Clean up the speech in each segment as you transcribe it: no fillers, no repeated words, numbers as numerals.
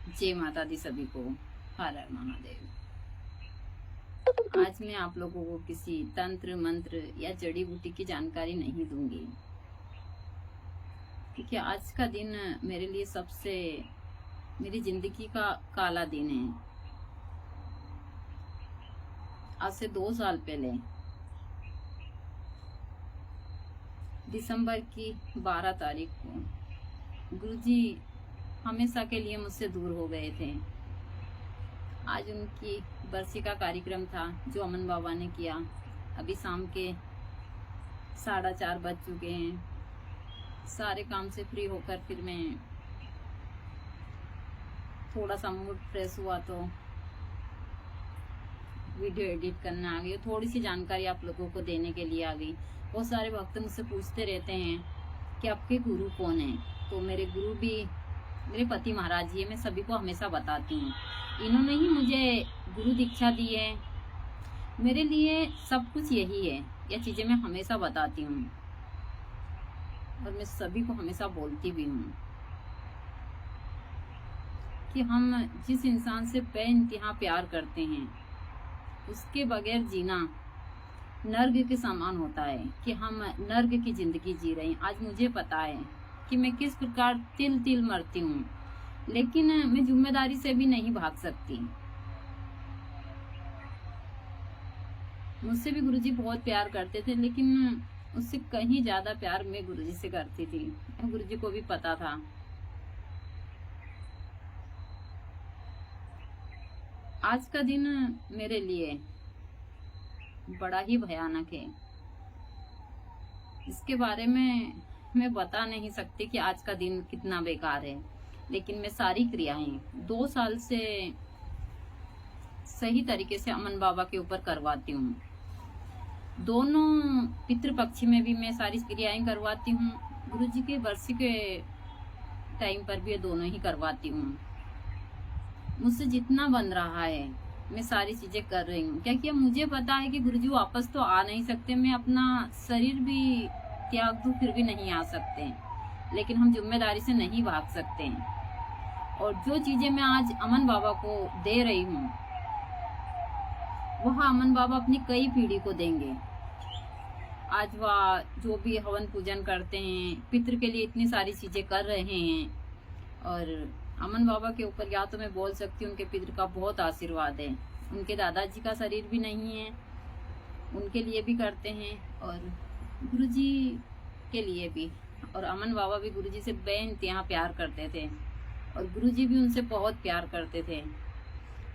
जय माता दी सभी को। हर हर महादेव। आज मैं आप लोगों को किसी तंत्र मंत्र या जड़ी बूटी की जानकारी नहीं दूंगी, क्योंकि आज का दिन मेरे लिए सबसे मेरी जिंदगी का काला दिन है। आज से 2 साल पहले दिसंबर की 12 तारीख को गुरुजी हमेशा के लिए मुझसे दूर हो गए थे। आज उनकी बरसी का कार्यक्रम था जो अमन बाबा ने किया। अभी शाम के 4:30 बज चुके हैं। सारे काम से फ्री होकर फिर मैं थोड़ा सा मूड फ्रेश हुआ तो वीडियो एडिट करना आ गई। थोड़ी सी जानकारी आप लोगों को देने के लिए आ गई। बहुत सारे भक्त मुझसे पूछते रहते हैं कि आपके गुरु कौन है। तो मेरे गुरु भी मेरे पति महाराज जी है। मैं सभी को हमेशा बताती हूँ, इन्होंने ही मुझे गुरु दीक्षा दी है। मेरे लिए सब कुछ यही है। यह चीजें मैं हमेशा बताती हूँ और मैं सभी को हमेशा बोलती भी हूँ कि हम जिस इंसान से बेइंतहा प्यार करते हैं उसके बगैर जीना नर्क के समान होता है, कि हम नर्क की जिंदगी जी रहे हैं। आज मुझे पता है कि मैं किस प्रकार तिल तिल मरती हूँ, लेकिन मैं जिम्मेदारी से भी नहीं भाग सकती। मुझसे भी गुरुजी बहुत प्यार करते थे, लेकिन उससे कहीं ज्यादा प्यार मैं गुरुजी से करती थी। गुरुजी को भी पता था। आज का दिन मेरे लिए बड़ा ही भयानक है। इसके बारे में मैं बता नहीं सकती कि आज का दिन कितना बेकार है, लेकिन मैं सारी क्रियाएं 2 साल से सही तरीके से अमन बाबा के ऊपर करवाती हूँ। दोनों पितृपक्ष में भी मैं सारी क्रियाएं करवाती हूँ। गुरुजी के बरसी के टाइम पर भी ये दोनों ही करवाती हूँ। मुझसे जितना बन रहा है मैं सारी चीजें कर रही हूँ, क्योंकि मुझे पता है कि गुरुजी वापस तो आ नहीं सकते। मैं अपना शरीर भी त्याग दूं फिर भी नहीं आ सकते, लेकिन हम जिम्मेदारी से नहीं भाग सकते। और जो चीजें मैं आज अमन बाबा को दे रही हूँ वह अमन बाबा अपनी कई पीढ़ी को देंगे। आज वह जो भी हवन पूजन करते हैं, पितृ के लिए इतनी सारी चीजें कर रहे हैं। और अमन बाबा के ऊपर या तो मैं बोल सकती हूँ उनके पितृ का बहुत आशीर्वाद है। उनके दादाजी का शरीर भी नहीं है, उनके लिए भी करते हैं और गुरुजी के लिए भी। और अमन बाबा भी गुरुजी से बेइंतहा प्यार करते थे और गुरुजी भी उनसे बहुत प्यार करते थे।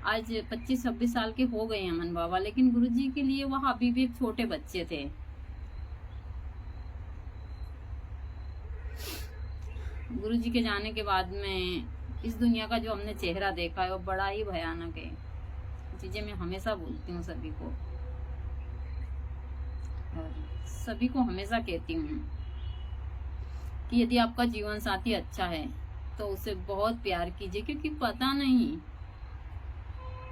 आज 25-26 साल के हो गए अमन बाबा, लेकिन गुरुजी के लिए वह अभी भी एक छोटे बच्चे थे। गुरुजी के जाने के बाद में इस दुनिया का जो हमने चेहरा देखा है वो बड़ा ही भयानक है। चीजें मैं हमेशा बोलती हूँ सभी को, और सभी को हमेशा कहती हूँ कि यदि आपका जीवन साथी अच्छा है तो उसे बहुत प्यार कीजिए, क्योंकि पता नहीं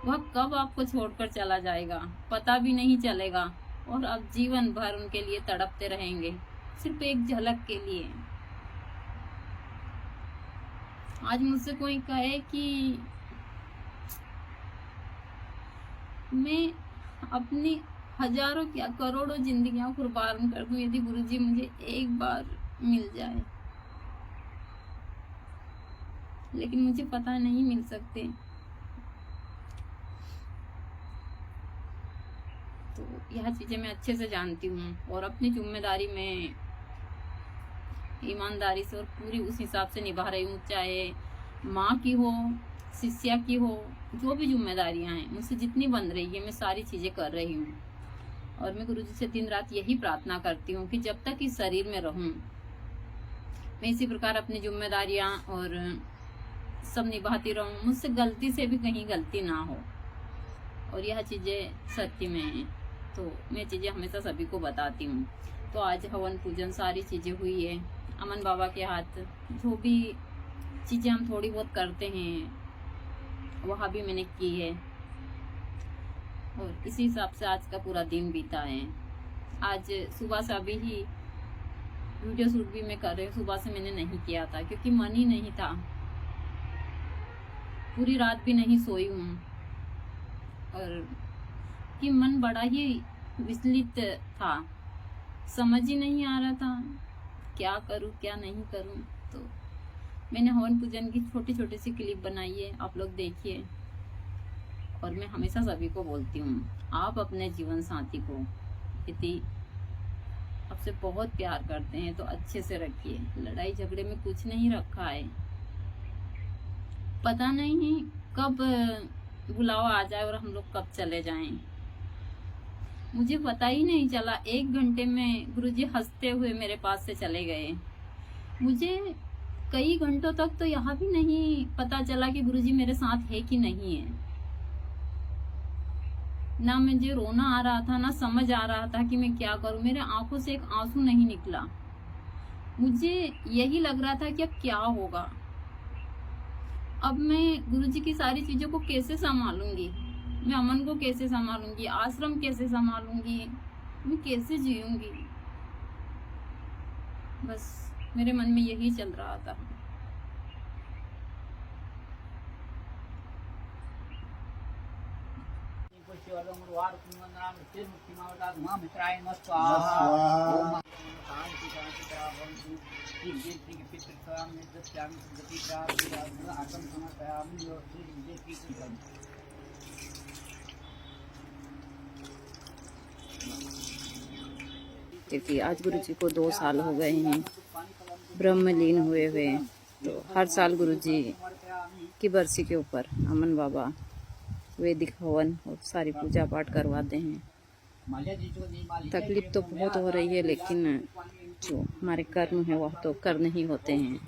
वह कब आपको छोड़कर चला जाएगा, पता भी नहीं चलेगा। और आप जीवन भर उनके लिए तड़पते रहेंगे, सिर्फ एक झलक के लिए। आज मुझसे कोई कहे कि मैं अपनी हजारों क्या करोड़ों जिंदगियां कुर्बान कर दूं यदि गुरुजी मुझे एक बार मिल जाए, लेकिन मुझे पता नहीं मिल सकते। तो यह चीजें मैं अच्छे से जानती हूँ और अपनी जिम्मेदारी में ईमानदारी से और पूरी उस हिसाब से निभा रही हूँ। चाहे माँ की हो, शिष्या की हो, जो भी जिम्मेदारियां हैं मुझसे जितनी बन रही है मैं सारी चीजें कर रही हूँ। और मैं गुरुजी से दिन रात यही प्रार्थना करती हूँ कि जब तक इस शरीर में रहूं मैं इसी प्रकार अपनी जिम्मेदारियां और सब निभाती रहूं। मुझसे गलती से भी कहीं गलती ना हो, और यह चीजें सत्य में है। तो मैं चीजें हमेशा सभी को बताती हूँ। तो आज हवन पूजन सारी चीजें हुई है अमन बाबा के हाथ। जो भी चीजें हम थोड़ी बहुत करते हैं वह भी मैंने की है, और इसी हिसाब से आज का पूरा दिन बीता है। आज सुबह से अभी ही वीडियो शूट भी मैं कर रही हूँ। सुबह से मैंने नहीं किया था क्योंकि मन ही नहीं था। पूरी रात भी नहीं सोई हूँ, और कि मन बड़ा ही विचलित था, समझ ही नहीं आ रहा था क्या करूँ क्या नहीं करूँ। तो मैंने हवन पूजन की छोटी छोटी सी क्लिप बनाई है, आप लोग देखिए। और मैं हमेशा सभी को बोलती हूँ, आप अपने जीवन साथी को यदि आपसे बहुत प्यार करते हैं तो अच्छे से रखिए। लड़ाई झगड़े में कुछ नहीं रखा है। पता नहीं कब बुलावा आ जाए और हम लोग कब चले जाएं। मुझे पता ही नहीं चला, 1 घंटे में गुरुजी हंसते हुए मेरे पास से चले गए। मुझे कई घंटों तक तो यह भी नहीं पता चला कि गुरुजी मेरे साथ है कि नहीं है। ना मुझे रोना आ रहा था, ना समझ आ रहा था कि मैं क्या करूं। मेरे आंखों से एक आंसू नहीं निकला। मुझे यही लग रहा था कि अब क्या होगा, अब मैं गुरुजी की सारी चीजों को कैसे संभालूंगी, मैं अमन को कैसे संभालूंगी, आश्रम कैसे संभालूंगी, मैं कैसे जीऊंगी। बस मेरे मन में यही चल रहा था। क्योंकि आज गुरुजी को 2 साल हो गए हैं ब्रह्मलीन हुए हुए। तो हर साल गुरुजी की बरसी के ऊपर अमन बाबा वैदिक हवन और सारी पूजा पाठ करवाते हैं। तकलीफ तो बहुत हो रही है, लेकिन जो हमारे कर्म है वह तो करने ही होते हैं।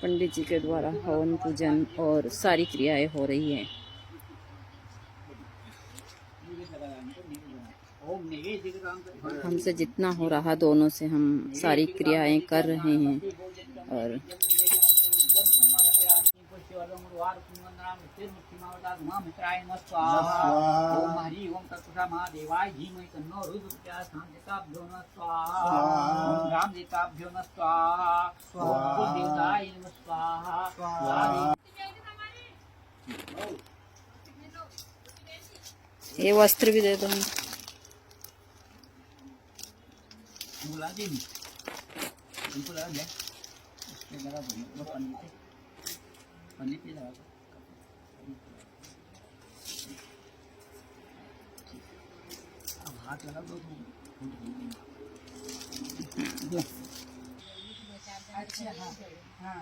पंडित जी के द्वारा हवन पूजन और सारी क्रियाएं हो रही है। हमसे जितना हो रहा दोनों से हम सारी क्रियाएं कर रहे हैं। और ये वस्त्र भी दे दो। हाथ लगा दो। अच्छा हाँ हाँ